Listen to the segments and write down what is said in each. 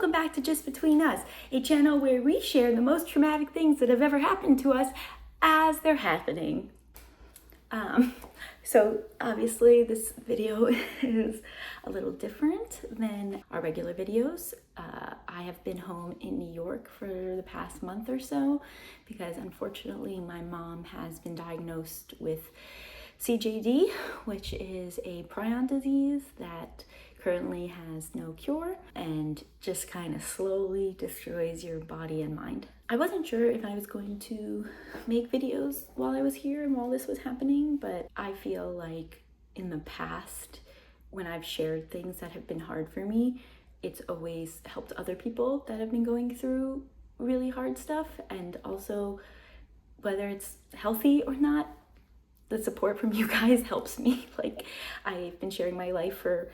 welcome back to Just Between Us, a channel where we share the most traumatic things that have ever happened to us as they're happening. So obviously this video is a little different than our regular videos. I have been home in New York for the past month or so because unfortunately my mom has been diagnosed with CJD, which is a prion disease that currently has no cure and just kind of slowly destroys your body and mind. I wasn't sure if I was going to make videos while I was here and while this was happening, but I feel like in the past, when I've shared things that have been hard for me, it's always helped other people that have been going through really hard stuff. And also, whether it's healthy or not, the support from you guys helps me. Like, I've been sharing my life for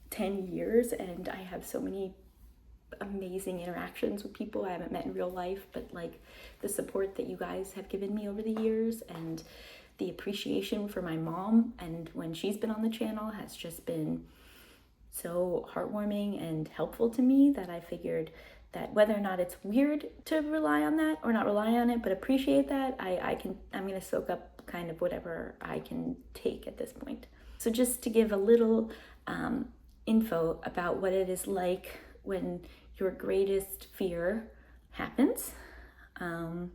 10 years and I have so many amazing interactions with people I haven't met in real life, but like the support that you guys have given me over the years and the appreciation for my mom and when she's been on the channel has just been so heartwarming and helpful to me that I figured that whether or not it's weird to rely on that or not rely on it, but appreciate that, I'm gonna soak up kind of whatever I can take at this point. So just to give a little info about what it is like when your greatest fear happens. I'm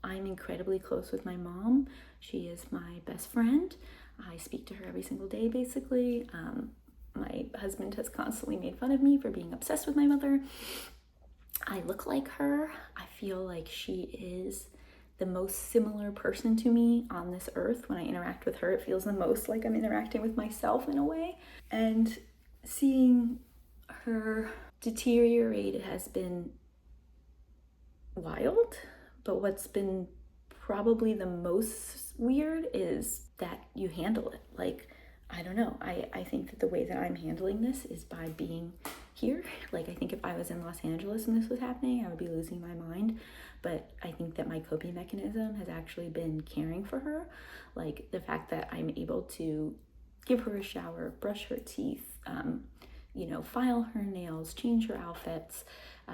incredibly close with my mom. She is my best friend. I speak to her every single day, basically. My husband has constantly made fun of me for being obsessed with my mother. I look like her. I feel like she is the most similar person to me on this earth. When I interact with her, it feels the most like I'm interacting with myself in a way. And seeing her deteriorate has been wild, but what's been probably the most weird is that you handle it. Like, I don't know, I think that the way that I'm handling this is by being here. Like, I think if I was in Los Angeles and this was happening, I would be losing my mind. But I think that my coping mechanism has actually been caring for her. Like, the fact that I'm able to give her a shower, brush her teeth, file her nails, change her outfits,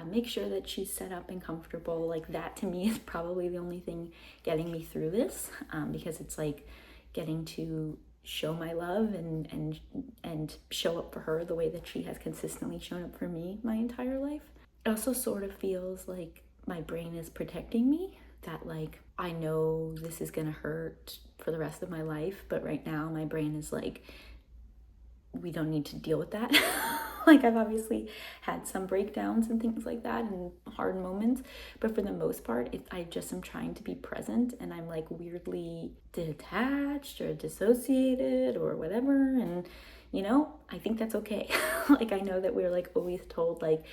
make sure that she's set up and comfortable. Like, that to me is probably the only thing getting me through this, because it's like getting to show my love and show up for her the way that she has consistently shown up for me my entire life. It also sort of feels like my brain is protecting me, that like I know this is gonna hurt for the rest of my life, but right now my brain is like, we don't need to deal with that. Like, I've obviously had some breakdowns and things like that and hard moments, but for the most part, I just am trying to be present, and I'm like weirdly detached or dissociated or whatever. And I think that's okay. Like, I know that we're like always told like,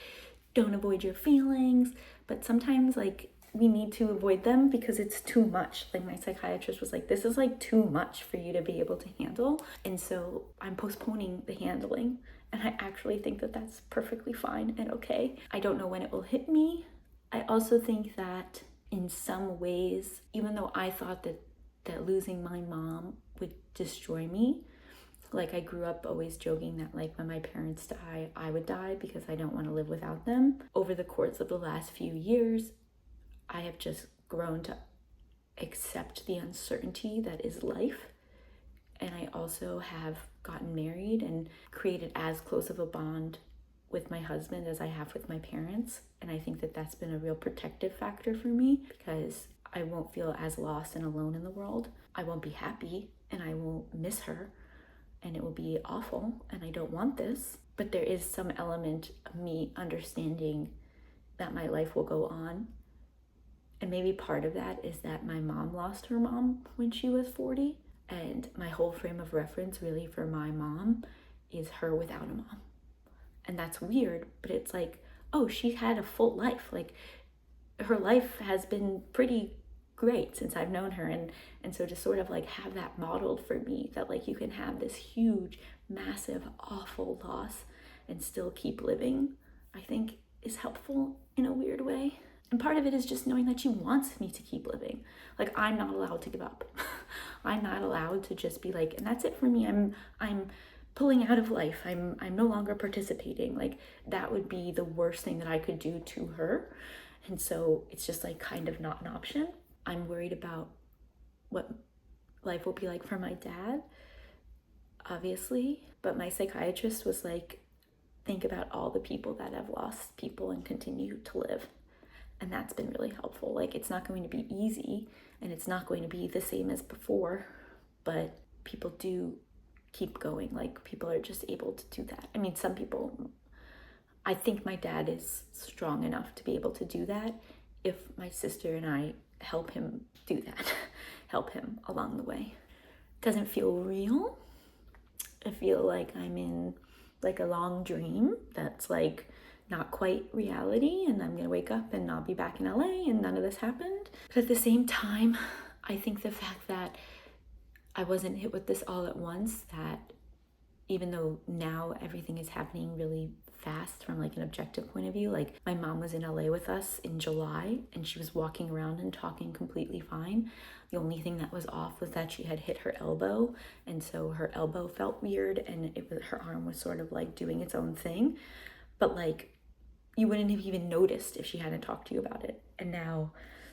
don't avoid your feelings, but sometimes like we need to avoid them because it's too much. Like, my psychiatrist was like, this is like too much for you to be able to handle. And so I'm postponing the handling. And I actually think that that's perfectly fine and okay. I don't know when it will hit me. I also think that in some ways, even though I thought that losing my mom would destroy me, like, I grew up always joking that like when my parents die, I would die because I don't want to live without them. Over the course of the last few years, I have just grown to accept the uncertainty that is life. And I also have gotten married and created as close of a bond with my husband as I have with my parents. And I think that that's been a real protective factor for me because I won't feel as lost and alone in the world. I won't be happy and I won't miss her and it will be awful and I don't want this. But there is some element of me understanding that my life will go on. And maybe part of that is that my mom lost her mom when she was 40. And my whole frame of reference really for my mom is her without a mom. And that's weird, but it's like, oh, she had a full life. Like, her life has been pretty great since I've known her. And so to sort of like have that modeled for me, that like you can have this huge, massive, awful loss and still keep living, I think is helpful in a weird way. And part of it is just knowing that she wants me to keep living. Like, I'm not allowed to give up. I'm not allowed to just be like, and that's it for me. I'm pulling out of life. I'm no longer participating. Like, that would be the worst thing that I could do to her. And so it's just like kind of not an option. I'm worried about what life will be like for my dad, obviously. But my psychiatrist was like, think about all the people that have lost people and continue to live. And that's been really helpful. Like, it's not going to be easy and it's not going to be the same as before, but people do keep going. Like, people are just able to do that. I mean, some people, I think my dad is strong enough to be able to do that if my sister and I help him do that, help him along the way. Doesn't feel real. I feel like I'm in like a long dream that's like not quite reality, and I'm gonna wake up and I'll be back in LA and none of this happened. But at the same time, I think the fact that I wasn't hit with this all at once, that even though now everything is happening really fast from like an objective point of view, like my mom was in LA with us in July and she was walking around and talking completely fine. The only thing that was off was that she had hit her elbow, and so her elbow felt weird and her arm was sort of like doing its own thing. But like, you wouldn't have even noticed if she hadn't talked to you about it. And now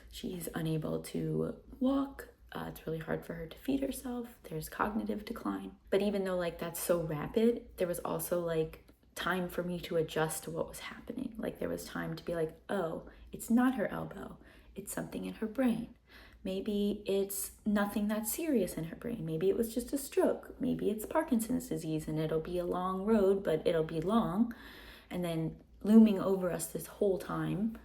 she's unable to walk. It's really hard for her to feed herself. There's cognitive decline. But even though like that's so rapid, there was also like time for me to adjust to what was happening. Like, there was time to be like, oh, it's not her elbow. It's something in her brain. Maybe it's nothing that serious in her brain. Maybe it was just a stroke. Maybe it's Parkinson's disease and it'll be a long road, but it'll be long. And then looming over us this whole time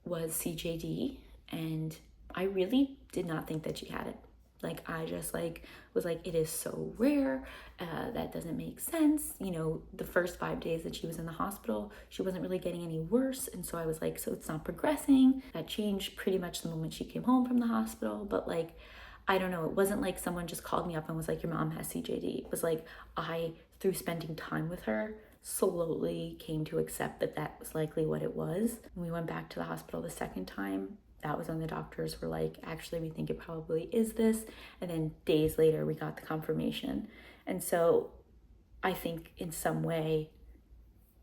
was CJD, and I really did not think that she had it. Like, I just like was like, it is so rare, that doesn't make sense. You know, the first 5 days that she was in the hospital, she wasn't really getting any worse, and so I was like, so it's not progressing. That changed pretty much the moment she came home from the hospital. But like, I don't know, it wasn't like someone just called me up and was like, your mom has CJD. It was like, I, through spending time with her, slowly came to accept that that was likely what it was. When we went back to the hospital the second time, that was when the doctors were like, actually, we think it probably is this. And then days later, we got the confirmation. And so I think in some way,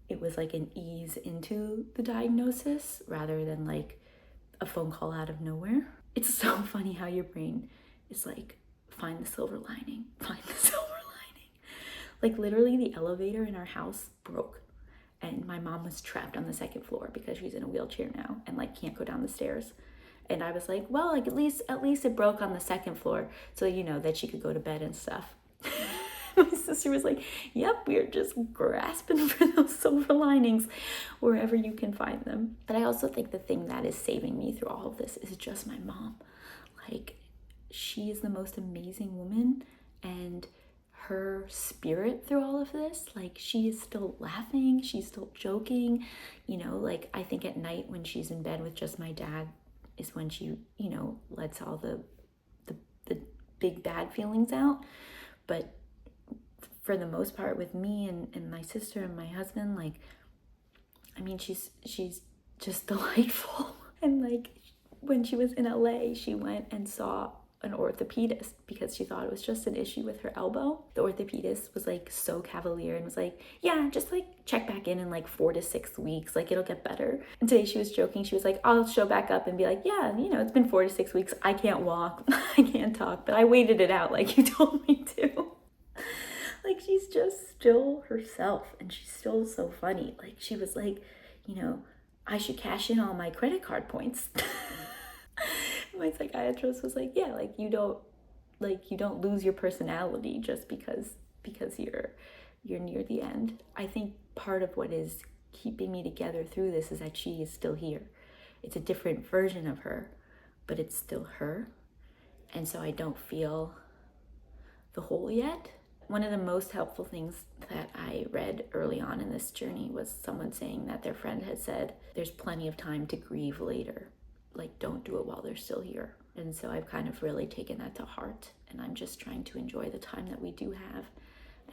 it was like an ease into the diagnosis rather than like a phone call out of nowhere. It's so funny how your brain is like, find the silver lining, find the silver lining. Like, literally the elevator in our house broke and my mom was trapped on the second floor because she's in a wheelchair now and like can't go down the stairs. And I was like, well, like at least it broke on the second floor, so you know that she could go to bed and stuff. My sister was like, yep, we're just grasping for those silver linings wherever you can find them. But I also think the thing that is saving me through all of this is just my mom. Like, she is the most amazing woman, and her spirit through all of this, like, she is still laughing, she's still joking, you know, like, I think at night when she's in bed with just my dad is when she, you know, lets all the big bad feelings out. But for the most part with me and my sister and my husband, like, I mean, she's just delightful. And like, when she was in LA, she went and saw an orthopedist because she thought it was just an issue with her elbow. The orthopedist was like so cavalier and was like, yeah, just like check back in like 4 to 6 weeks, like it'll get better. And today she was joking. She was like, I'll show back up and be like, yeah, you know, it's been 4 to 6 weeks. I can't walk, I can't talk, but I waited it out like you told me to. Like, she's just still herself, and she's still so funny. Like, she was like, you know, I should cash in all my credit card points. My psychiatrist was like, yeah, like you don't lose your personality just because you're near the end. I think part of what is keeping me together through this is that she is still here. It's a different version of her, but it's still her. And so I don't feel the whole yet. One of the most helpful things that I read early on in this journey was someone saying that their friend had said, there's plenty of time to grieve later. Like, don't do it while they're still here. And so I've kind of really taken that to heart, and I'm just trying to enjoy the time that we do have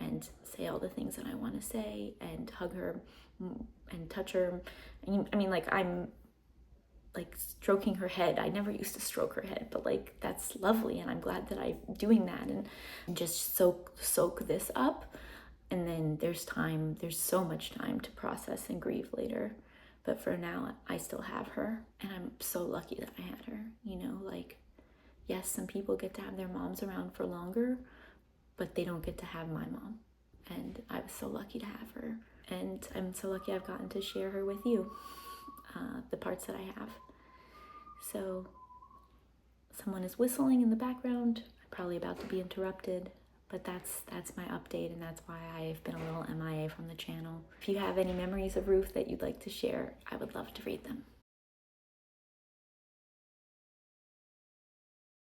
and say all the things that I want to say and hug her and touch her. I mean, like, I'm like stroking her head. I never used to stroke her head, but like, that's lovely, and I'm glad that I'm doing that, and just soak this up. And then there's so much time to process and grieve later. But for now, I still have her, and I'm so lucky that I had her. Like, yes, some people get to have their moms around for longer, but they don't get to have my mom. And I was so lucky to have her. And I'm so lucky I've gotten to share her with you, the parts that I have. So someone is whistling in the background. I'm probably about to be interrupted, but that's my update, and that's why I've been a little MIA from the channel. If you have any memories of Ruth that you'd like to share, I would love to read them.